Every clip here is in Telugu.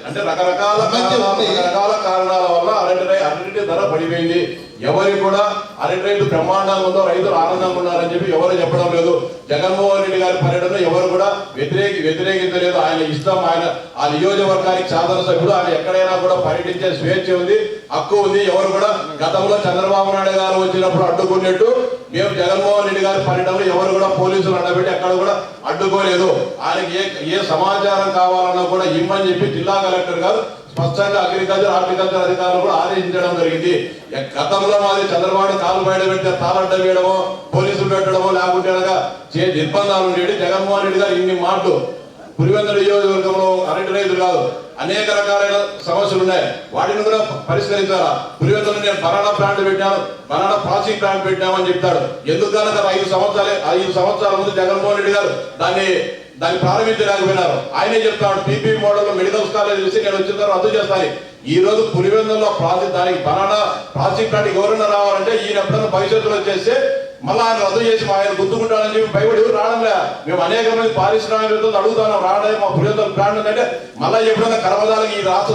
అంటే రకరకాల కారణాల వల్ల అరటి ధర పడిపోయింది. ఎవరికి కూడా అరటి రైతు బ్రహ్మాండంగా ఉందో, రైతులు ఆనందంగా ఉన్నారని చెప్పి ఎవరు చెప్పడం లేదు. జగన్మోహన్ రెడ్డి గారి పర్యటన ఎవరు కూడా వ్యతిరేకించలేదు. ఆయన ఇష్టం, ఆయన ఆ నియోజకవర్గానికి శాసనసభ్యుడు, ఆయన ఎక్కడైనా కూడా పర్యటించే స్వేచ్ఛ ఉంది, హక్కు ఉంది. ఎవరు కూడా గతంలో చంద్రబాబు నాయుడు గారు వచ్చినప్పుడు అడ్డుకున్నట్టు మేము జగన్మోహన్ రెడ్డి గారి పర్యటనలో ఎవరు కూడా పోలీసులు అడ్డబెట్టి ఎక్కడ కూడా అడ్డుకోలేదు. ఆయనకి ఏ సమాచారం కావాలన్నా కూడా ఇమ్మని చెప్పి జిల్లా కలెక్టర్ గారు స్పష్టంగా హార్టికల్చర్ అధికారులు కూడా ఆదేశించడం జరిగింది. గతంలో మాది చంద్రబాబు కాలు బయట పెడితే తాళడ్డ వేయడమో, పోలీసులు పెట్టడమో, లేకుంటే నిర్బంధాలు ఉండేది. జగన్మోహన్ రెడ్డి గారు ఇన్ని మాటలు పులివెందుల నియోజకవర్గంలో అరటి రైతులు కాదు, అనేక రకాలైన సమస్యలు ఉన్నాయి, వాటిని కూడా పరిష్కరించాలా. పులివెందులో నేను బనానా ప్లాంట్ పెట్టాను, బనానా ప్రాసెసింగ్ ప్లాంట్ పెట్టామని చెప్తాడు. ఎందుకన్నా 5 సంవత్సరాల ముందు జగన్మోహన్ రెడ్డి గారు దాన్ని ప్రారంభించలేకపోయినారు. ఆయనే చెప్తాడు పీపీ మోడల్ మెడికల్ కాలేజ్ చూసి నేను వచ్చిన తర్వాత రద్దు చేస్తాను. ఈ రోజు పులివెందుల్లో దానికి బనానా ప్రాసెసింగ్ ప్లాంట్ ఎవరైనా రావాలంటే ఈయన ఎప్పుడైనా భవిష్యత్తులో చేస్తే మళ్ళీ ఆయన రద్దు చేసి ఆయన గుర్తుకుంటాడని చెప్పి భయపడి ఎవరు రావడంలే. మేము అనేక మంది పారిశ్రామికవేత్తలు అడుగుతున్నాం, రావడం మా పులివెందుల ప్లాంట్ ఉందంటే మళ్ళీ ఎప్పుడైనా కర్మదాలకి ఈ రాష్ట్ర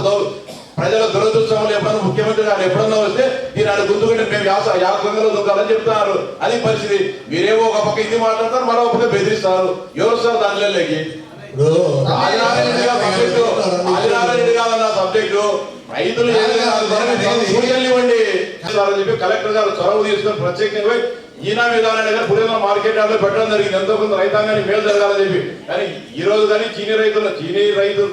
ప్రజల దురదృష్టంలో ఎప్పుడైనా ముఖ్యమంత్రి గారు ఎప్పుడన్నా వస్తే దీని ఆయన గుర్తుకుంటే మేము యాగంలో దొంగలని చెప్తున్నారు. అది పరిస్థితి. మీరేమో ఒక పక్క ఇది మాట్లాడతారు, మరో పక్క బెదిరిస్తారు. ఎవరు సార్ దానిలోకి? ఆదినారాయణ కాదన్న సబ్జెక్టు. రైతులు ఇవ్వండి అని చెప్పి కలెక్టర్ గారు చొరవ తీసుకొని ప్రత్యేకంగా ఈనా విధానాన్ని గారు పులివెందుల మార్కెట్ యార్డ్లో పెట్టడం జరిగింది. ఎంతో కొంత రైతాంగానికి మేలు జరగాలని చెప్పి. కానీ ఈ రోజు కానీ చీనీ రైతు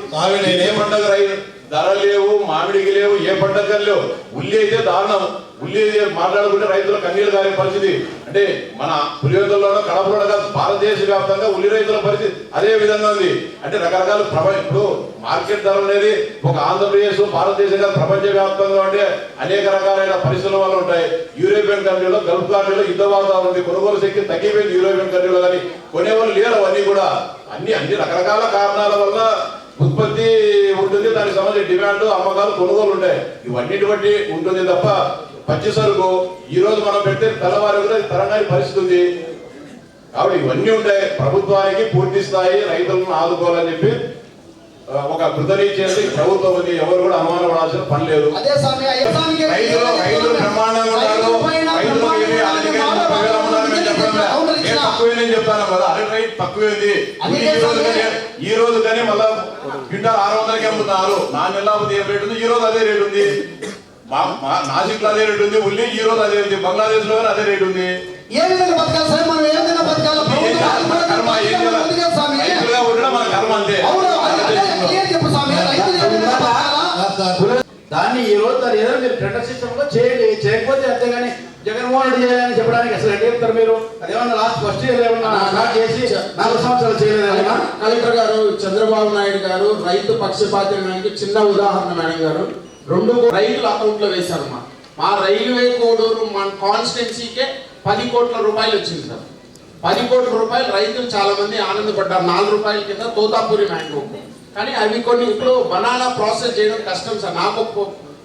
ఏ పండుగ రైతు ధర లేవు, మామిడికి లేవు, ఏ పంటకు లేవు. ఉల్లి అయితే దారుణం. ఉల్లి మాట్లాడుకుంటే రైతుల కన్నీళ్లు కాలే పరిస్థితి. అంటే మన పులివెందులలోనో కడపలోనో కాదు, భారతదేశ వ్యాప్తంగా ఉల్లి రైతుల పరిస్థితి అదే విధంగా ఉంది. అంటే రకరకాల ఇప్పుడు మార్కెట్ ధర అనేది ఒక ఆంధ్రప్రదేశ్, భారతదేశం కాదు, ప్రపంచ వ్యాప్తంగా ఉంటే అనేక రకాలైన పరిస్థితుల వల్ల ఉంటాయి. యూరోపియన్ కంట్రీలో, గల్ఫ్ కంట్రీలో యుద్ధ వాతావరణం ఉంది, కొనుగోలు శక్తి తగ్గిపోయింది యూరోపియన్ కంట్రీలో. కానీ కొనేవాళ్ళు లేరు. అవన్నీ కూడా అన్ని రకరకాల కారణాల వల్ల ఉత్పత్తి ఉంటుంది, దానికి సంబంధించిన డిమాండ్, అమ్మకాలు, కొనుగోలు ఉంటాయి. ఇవన్నిటి బట్టి ఉంటుంది తప్ప పచ్చి సరుకు ఈ రోజు మనం పెడితే తెల్లవారి కూడా తరంగాని పరిస్థితి ఉంది. కాబట్టి ఇవన్నీ ఉంటాయి. ప్రభుత్వానికి పూర్తి స్థాయి రైతులను ఆదుకోవాలని చెప్పి ఒక కృతనిశ్చయంతో ప్రభుత్వం ఉంది. ఎవరు కూడా అనుమానం పడాల్సిన పని లేదు. రైతులు బ్రహ్మాండంగా ఉన్నారు. తక్కువేనని చెప్తాను కదా, అరటి రైతు తక్కువేంది. ఈ రోజు కానీ మళ్ళా క్వింటాల్ 600కి అమ్ముతున్నారు. నా నెల్లాపతి ఏం రేటు ఉంది, ఈ రోజు అదే రేటు ఉంది. నాసిక్ లో అదే రేటు ఉంది. ఉల్లి ఈ రోజు అదే ఉంది. బంగ్లాదేశ్ లో అదే రేటు ఉంది. రైతులుగా ఉండడం మన కర్మ అంతే. దాన్ని ఈ రోజు ఏదో మీరు టెండర్ సిస్టమ్ లో చేయండి, చేయకపోతే అంతేగాని జగన్మోహన్ రెడ్డి చేయాలని చెప్పడానికి అసలు ఎట్లా చెప్తారు మీరు? అదేమన్నా లాస్ట్ ఫస్ట్ ఇయర్ ఏమన్నా చేసి 4 సంవత్సరాలు చేయలేదా? కలెక్టర్ గారు, చంద్రబాబు నాయుడు గారు రైతు పక్షపాతానికి చిన్న ఉదాహరణ మేడం గారు, 2 రైతుల అకౌంట్ లో వేశారు. మా రైల్వే కోడూరు మన కాన్స్టిట్యున్సీకే 10 కోట్ల రూపాయలు వచ్చింది సార్. 10 కోట్ల రూపాయలు రైతులు చాలా మంది ఆనందపడ్డారు. 4 రూపాయల కింద తోతాపూరి మ్యాంగో. కానీ అవి కొన్ని ఇప్పుడు బనానా ప్రాసెస్ చేయడం కష్టం సార్. నాకు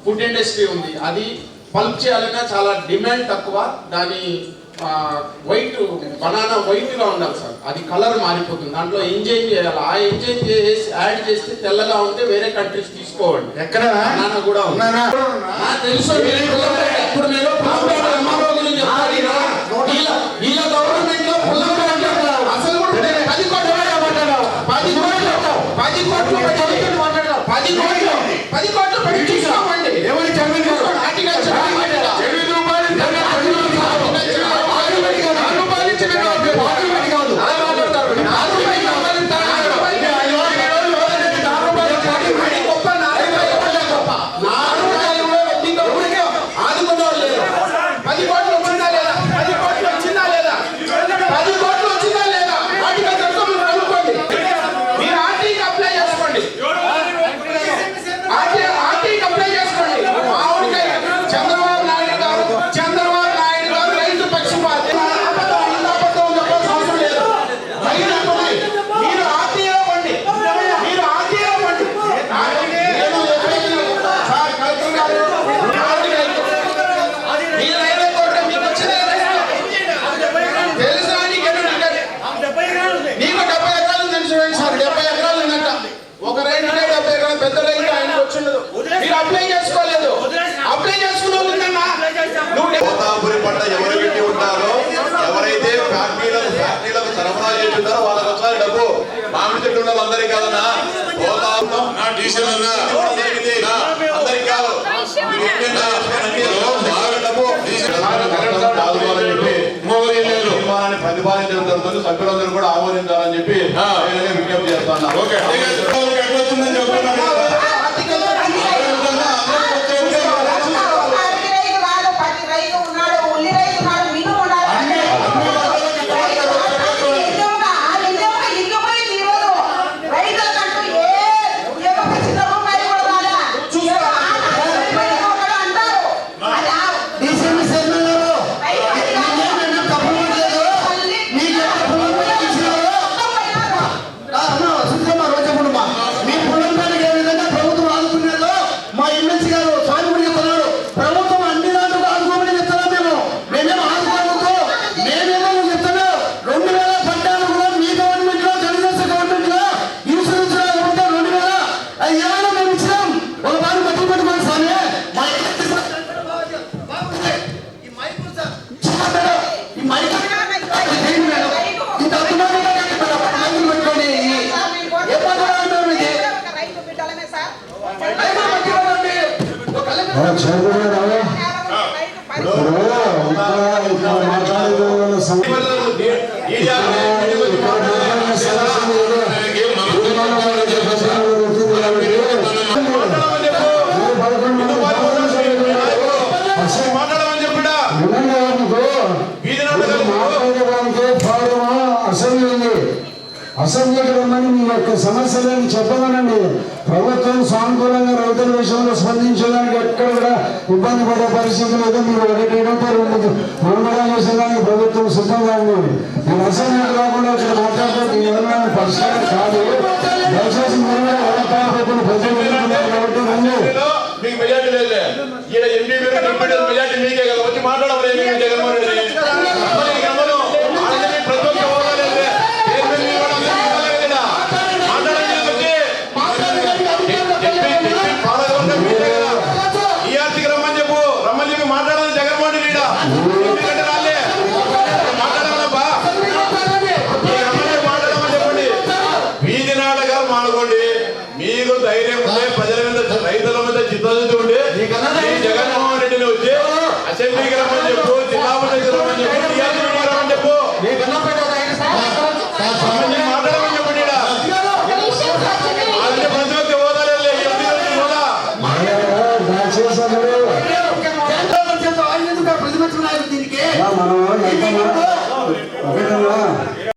ఫుడ్ ఇండస్ట్రీ ఉంది, అది పల్ప్ చేయాలన్నా చాలా డిమాండ్ తక్కువ. దాని వైట్ బనానా వైట్ గా ఉండాలి సార్, అది కలర్ మారిపోతుంది. దాంట్లో ఇంజైన్ చేయాలి. ఆ ఇంజైన్ చేసి యాడ్ చేస్తే తెల్లగా ఉంటే వేరే కంట్రీస్ తీసుకోవండి. ఎక్కడ బనానా కూడా తెలుసు. ఇప్పుడు నేను వీళ్ళ గవర్నమెంట్ లో అసలు 10 కోట్లు మాట్లాడావు, 10 కోట్లు పెట్టి తీసుకోమండి. ఎవరి ఆదుకున్న వాళ్ళు 10 కోట్లు ఉండదు. మీరు అప్లై చేసుకోలేదు. అప్లై చేసుకున్న ఉందన్నా తోతాపురి పంట ఎవరు పెట్టి ఉంటారో, ఎవరైతే ఫ్యాక్టరీలకు సరఫరా చేస్తుంటారో వాళ్ళకి ఒకసారి డబ్బు మామిడి చెట్టు ఉన్న అందరికీ కాదన్నా, అందరికీ కాదు. తీర్మానాన్ని ప్రతిపాదించడం జరుగుతుంది. సభ్యులందరూ కూడా ఆమోదించాలని చెప్పి విజ్ఞప్తి చేస్తాను. అసెంబ్లీకి రమ్మని మీ యొక్క సమస్యలను చెప్పమనండి. ప్రభుత్వం సానుకూలంగా రైతుల విషయంలో స్పందించడానికి ఎక్కడ కూడా ఇబ్బంది పడే పరిస్థితి లేదు. మీరు ఒకటి మండలం చేసేదానికి ప్రభుత్వం సిద్ధంగా ఉంది. మీరు అసెంబ్లీకి రాకుండా ఇక్కడ మాట్లాడితే ఏదైనా పరిష్కారం కాదు. దయచేసి మీరు కాబట్టి మీకు మెజార్టీ లేదు. ఈయన ఎంపీ మెజార్టీ మీకే కదా వచ్చి మాట్లాడలేదు. జగన్మోహన్ రెడ్డి ప్రతి ఒక్క మీకు ధైర్యం ఉంటే ప్రజల మీద రైతుల మీద చిత్తశుద్ధి ఉంటే జగన్మోహన్ రెడ్డిని వచ్చి అసెంబ్లీకి రమ్మని చెప్పు, జిల్లా పంచాయతీ రమ్మని చెప్పు, టీఆర్పీ రమ్మని చెప్పు, మాట్లాడమని చెప్పండి. ప్రతి ఒక్క హోదా మనం